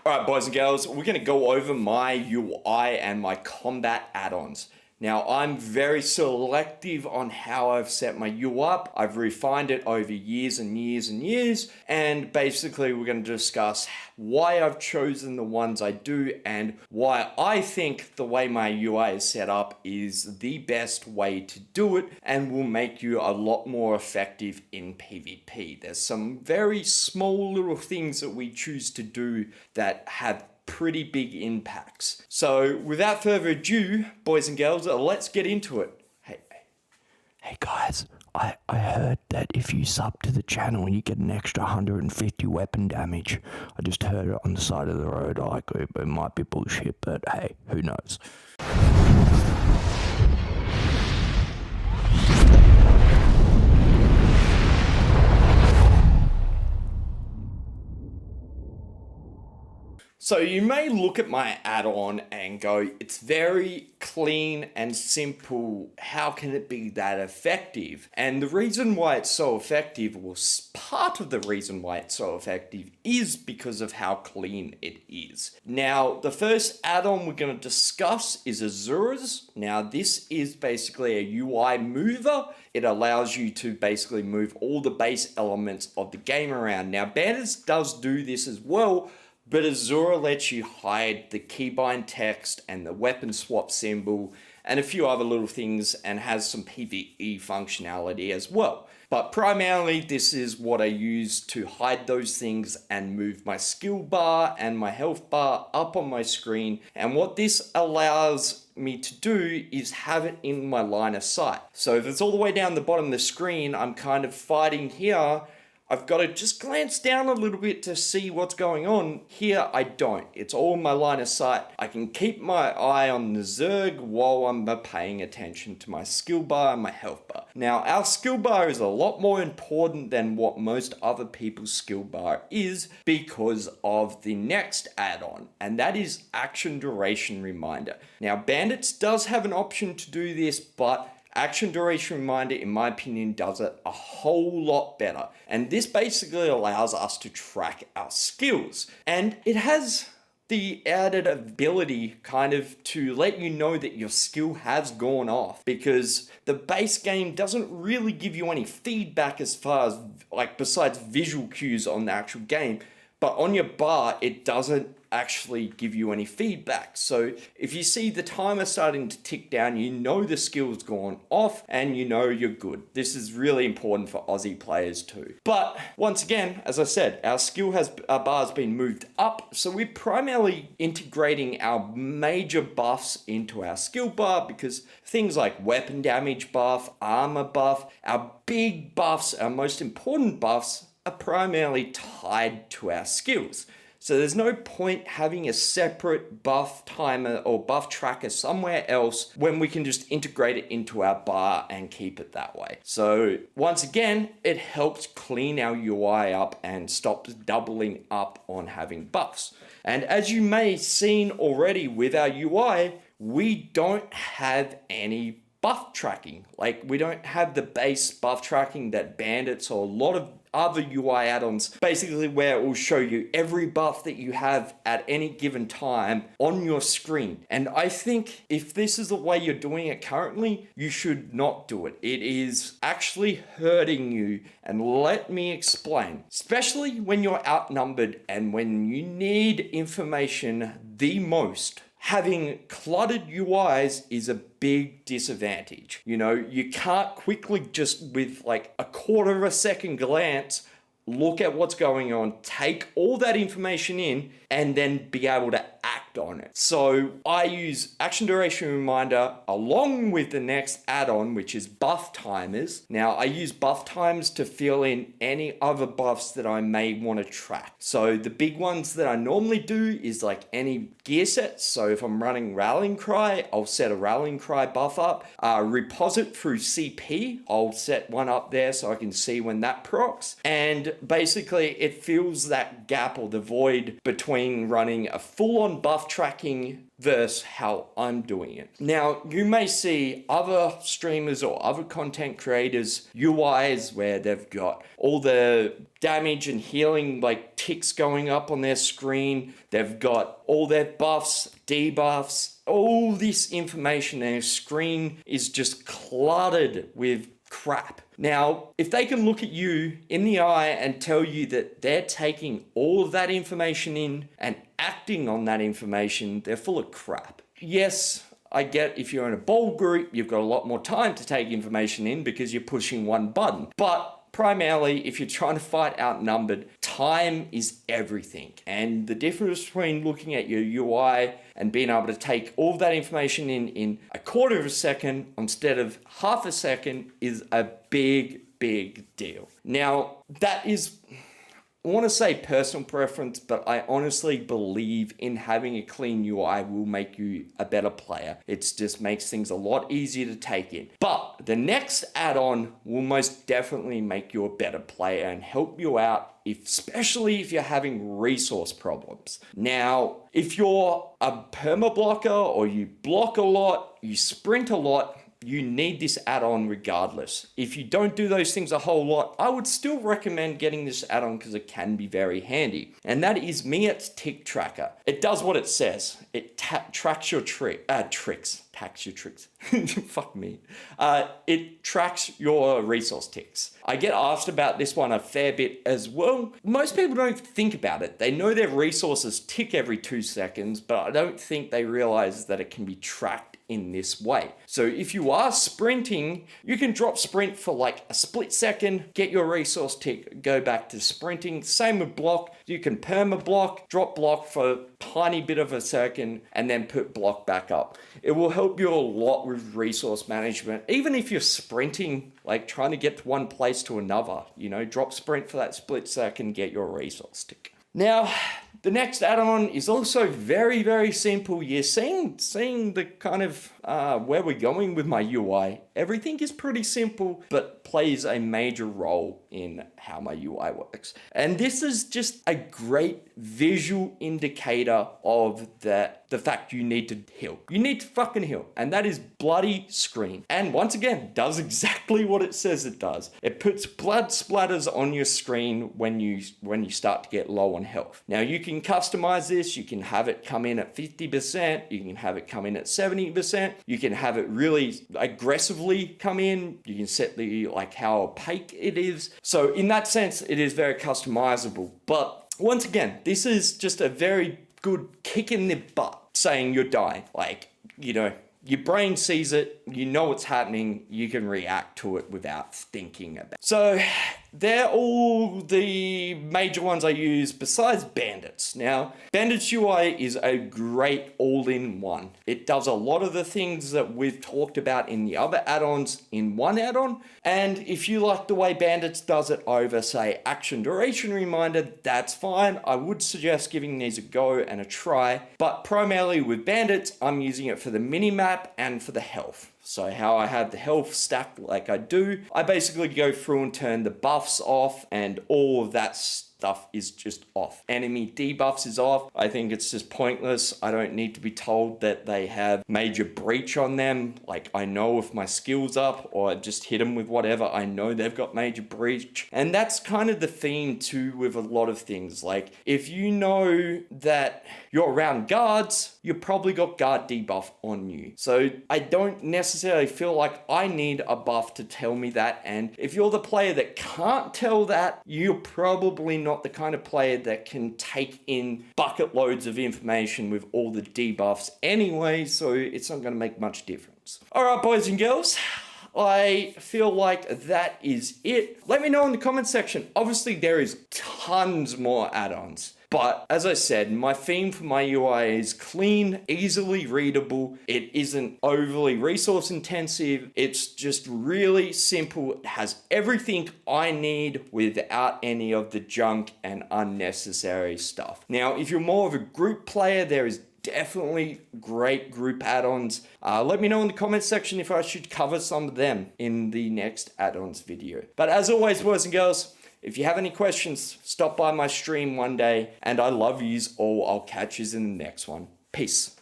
Alright boys and girls, we're going to go over my UI and my combat add-ons. Now I'm very selective on how I've set my UI up. I've refined it over years and years and years, and basically we're going to discuss why I've chosen the ones I do and why I think the way my UI is set up is the best way to do it and will make you a lot more effective in PvP. There's some very small little things that we choose to do that have pretty big impacts. So without further ado, boys and girls, let's get into it. Hey guys, I heard that if you sub to the channel you get an extra 150 weapon damage. I just heard it on the side of the road. Like, it might be bullshit, but hey, who knows? So you may look at my add-on and go, it's very clean and simple. How can it be that effective? And the reason why it's so effective, or part of the reason why it's so effective, is because of how clean it is. Now, the first add-on we're going to discuss is Azura's. Now, this is basically a UI mover. It allows you to basically move all the base elements of the game around. Now, Bandits does do this as well, but Azura lets you hide the keybind text and the weapon swap symbol and a few other little things, and has some PvE functionality as well. But primarily this is what I use to hide those things and move my skill bar and my health bar up on my screen. And what this allows me to do is have it in my line of sight. So if it's all the way down the bottom of the screen, I'm kind of fighting here, I've got to just glance down a little bit to see what's going on. Here, I don't. It's all in my line of sight. I can keep my eye on the Zerg while I'm paying attention to my skill bar and my health bar. Now, our skill bar is a lot more important than what most other people's skill bar is because of the next add-on, and that is Action Duration Reminder. Now, Bandits does have an option to do this, but Action Duration Reminder, in my opinion, does it a whole lot better. And this basically allows us to track our skills. And it has the added ability kind of to let you know that your skill has gone off, because the base game doesn't really give you any feedback as far as, like, besides visual cues on the actual game. But on your bar, it doesn't actually give you any feedback. So if you see the timer starting to tick down, you know the skill's gone off and you know you're good. This is really important for Aussie players too. But once again, as I said, our bar's been moved up. So we're primarily integrating our major buffs into our skill bar, because things like weapon damage buff, armor buff, our big buffs, our most important buffs, are primarily tied to our skills. So there's no point having a separate buff timer or buff tracker somewhere else when we can just integrate it into our bar and keep it that way. So once again, it helps clean our UI up and stops doubling up on having buffs. And as you may have seen already with our UI, we don't have any buff tracking. Like, we don't have the base buff tracking that Bandits or a lot of other UI add-ons, basically where it will show you every buff that you have at any given time on your screen. And I think if this is the way you're doing it currently, you should not do it. It is actually hurting you, and let me explain. Especially when you're outnumbered and when you need information the most. Having cluttered UIs is a big disadvantage. You know, you can't quickly just with like a quarter of a second glance look at what's going on, take all that information in, and then be able to act on it. So I use Action Duration Reminder along with the next add-on, which is buff timers. Now I use buff timers to fill in any other buffs that I may want to track. So the big ones that I normally do is like any gear sets. So if I'm running Rallying Cry, I'll set a Rallying Cry buff up. Reposit through CP, I'll set one up there so I can see when that procs. And basically it fills that gap or the void between running a full-on buff buff tracking versus how I'm doing it. Now, you may see other streamers or other content creators UIs where they've got all the damage and healing like ticks going up on their screen. They've got all their buffs, debuffs, all this information, and their screen is just cluttered with crap. Now, if they can look at you in the eye and tell you that they're taking all of that information in and acting on that information, they're full of crap. Yes, I get if you're in a bold group, you've got a lot more time to take information in because you're pushing one button. But primarily, if you're trying to fight outnumbered, time is everything. And the difference between looking at your UI and being able to take all of that information in a quarter of a second instead of half a second is a big, big deal. Now, that is, I want to say personal preference, but I honestly believe in having a clean UI will make you a better player. It just makes things a lot easier to take in. But the next add-on will most definitely make you a better player and help you out, especially if you're having resource problems. Now, if you're a perma blocker or you block a lot, you sprint a lot, you need this add-on regardless. If you don't do those things a whole lot, I would still recommend getting this add-on because it can be very handy. And that is Miet's Tick Tracker. It does what it says. It tracks your tricks. Tax your tricks. Fuck me. It tracks your resource ticks. I get asked about this one a fair bit as well. Most people don't think about it. They know their resources tick every 2 seconds, but I don't think they realize that it can be tracked in this way. So if you are sprinting, you can drop sprint for like a split second, get your resource tick, go back to sprinting. Same with block. You can perma block, drop block for a tiny bit of a second, and then put block back up. It will help you a lot with resource management. Even if you're sprinting, like trying to get to one place to another, drop sprint for that split second, get your resource tick. Now, the next add-on is also very, very simple. You're seeing the kind of where we're going with my UI. Everything is pretty simple, but plays a major role in how my UI works. And this is just a great visual indicator of the fact you need to heal. You need to fucking heal. And that is bloody screen. And once again, does exactly what it says it does. It puts blood splatters on your screen when you start to get low on health. Now you can customize this. You can have it come in at 50%. You can have it come in at 70%. You can have it really aggressively come in. You can set how opaque it is. So in that sense, it is very customizable. But once again, this is just a very good kick in the butt saying you're dying. Your brain sees it, you know what's happening, you can react to it without thinking about it. So they're all the major ones I use besides Bandits. Now, Bandits UI is a great all-in-one. It does a lot of the things that we've talked about in the other add-ons in one add-on. And if you like the way Bandits does it over, say, Action Duration Reminder, that's fine. I would suggest giving these a go and a try. But primarily with Bandits, I'm using it for the mini-map and for the health. So how I have the health stacked like I do, I basically go through and turn the buffs off and all of that stuff is just off. Enemy debuffs is off. I think it's just pointless. I don't need to be told that they have major breach on them. I know if my skill's up or I just hit them with whatever, I know they've got major breach. And that's kind of the theme too with a lot of things. If you know that you're around guards, you probably got guard debuff on you. So I don't necessarily feel like I need a buff to tell me that. And if you're the player that can't tell that, you're probably not the kind of player that can take in bucket loads of information with all the debuffs anyway, so it's not going to make much difference. All right, boys and girls, I feel like that is it. Let me know in the comment section. Obviously, there is tons more add-ons. But as I said, my theme for my UI is clean, easily readable. It isn't overly resource intensive. It's just really simple. It has everything I need without any of the junk and unnecessary stuff. Now, if you're more of a group player, there is definitely great group add-ons. Let me know in the comment section if I should cover some of them in the next add-ons video. But as always, boys and girls, if you have any questions, stop by my stream one day, and I love yous all. I'll catch yous in the next one. Peace.